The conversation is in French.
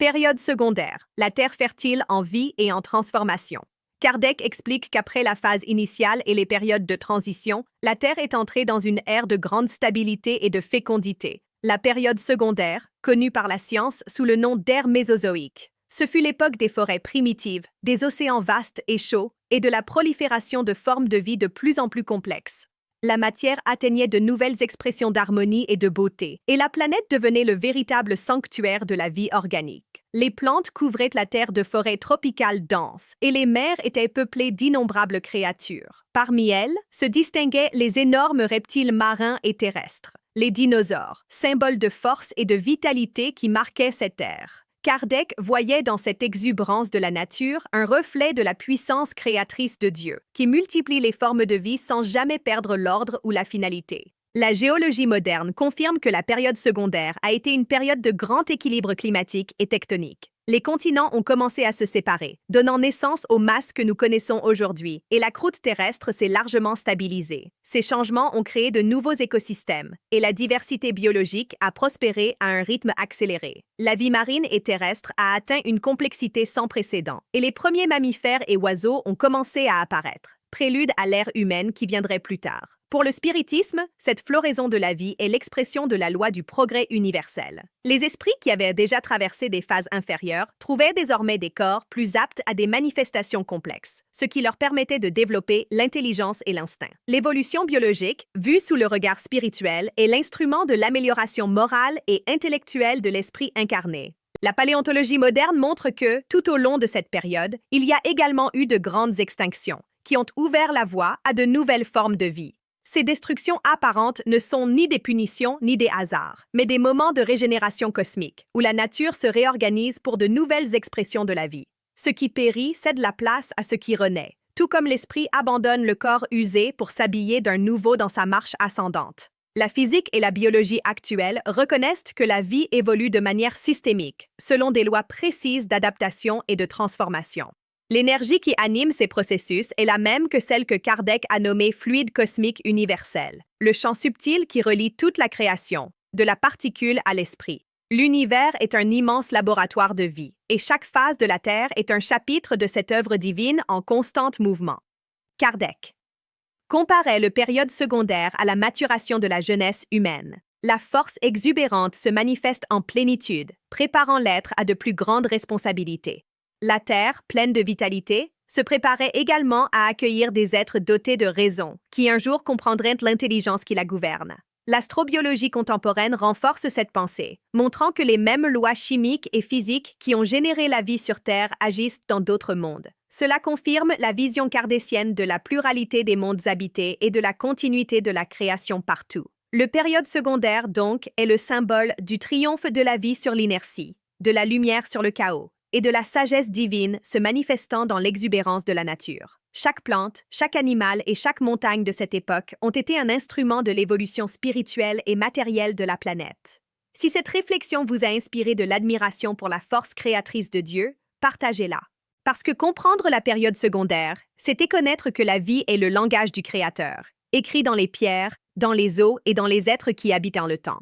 Période secondaire, la Terre fertile en vie et en transformation. Kardec explique qu'après la phase initiale et les périodes de transition, la Terre est entrée dans une ère de grande stabilité et de fécondité. La période secondaire, connue par la science sous le nom d'ère mésozoïque. Ce fut l'époque des forêts primitives, des océans vastes et chauds, et de la prolifération de formes de vie de plus en plus complexes. La matière atteignait de nouvelles expressions d'harmonie et de beauté, et la planète devenait le véritable sanctuaire de la vie organique. Les plantes couvraient la terre de forêts tropicales denses, et les mers étaient peuplées d'innombrables créatures. Parmi elles se distinguaient les énormes reptiles marins et terrestres, les dinosaures, symboles de force et de vitalité qui marquaient cette ère. Kardec voyait dans cette exubérance de la nature un reflet de la puissance créatrice de Dieu, qui multiplie les formes de vie sans jamais perdre l'ordre ou la finalité. La géologie moderne confirme que la période secondaire a été une période de grand équilibre climatique et tectonique. Les continents ont commencé à se séparer, donnant naissance aux masses que nous connaissons aujourd'hui, et la croûte terrestre s'est largement stabilisée. Ces changements ont créé de nouveaux écosystèmes, et la diversité biologique a prospéré à un rythme accéléré. La vie marine et terrestre a atteint une complexité sans précédent, et les premiers mammifères et oiseaux ont commencé à apparaître, prélude à l'ère humaine qui viendrait plus tard. Pour le spiritisme, cette floraison de la vie est l'expression de la loi du progrès universel. Les esprits qui avaient déjà traversé des phases inférieures trouvaient désormais des corps plus aptes à des manifestations complexes, ce qui leur permettait de développer l'intelligence et l'instinct. L'évolution biologique, vue sous le regard spirituel, est l'instrument de l'amélioration morale et intellectuelle de l'esprit incarné. La paléontologie moderne montre que, tout au long de cette période, il y a également eu de grandes extinctions, qui ont ouvert la voie à de nouvelles formes de vie. Ces destructions apparentes ne sont ni des punitions ni des hasards, mais des moments de régénération cosmique, où la nature se réorganise pour de nouvelles expressions de la vie. Ce qui périt cède la place à ce qui renaît, tout comme l'esprit abandonne le corps usé pour s'habiller d'un nouveau dans sa marche ascendante. La physique et la biologie actuelles reconnaissent que la vie évolue de manière systémique, selon des lois précises d'adaptation et de transformation. L'énergie qui anime ces processus est la même que celle que Kardec a nommée fluide cosmique universel, le champ subtil qui relie toute la création, de la particule à l'esprit. L'univers est un immense laboratoire de vie, et chaque phase de la Terre est un chapitre de cette œuvre divine en constant mouvement. Kardec comparait le période secondaire à la maturation de la jeunesse humaine. La force exubérante se manifeste en plénitude, préparant l'être à de plus grandes responsabilités. La Terre, pleine de vitalité, se préparait également à accueillir des êtres dotés de raison, qui un jour comprendraient l'intelligence qui la gouverne. L'astrobiologie contemporaine renforce cette pensée, montrant que les mêmes lois chimiques et physiques qui ont généré la vie sur Terre agissent dans d'autres mondes. Cela confirme la vision kardécienne de la pluralité des mondes habités et de la continuité de la création partout. Le période secondaire, donc, est le symbole du triomphe de la vie sur l'inertie, de la lumière sur le chaos, et de la sagesse divine se manifestant dans l'exubérance de la nature. Chaque plante, chaque animal et chaque montagne de cette époque ont été un instrument de l'évolution spirituelle et matérielle de la planète. Si cette réflexion vous a inspiré de l'admiration pour la force créatrice de Dieu, partagez-la. Parce que comprendre la période secondaire, c'est connaître que la vie est le langage du Créateur, écrit dans les pierres, dans les eaux et dans les êtres qui habitent en le temps.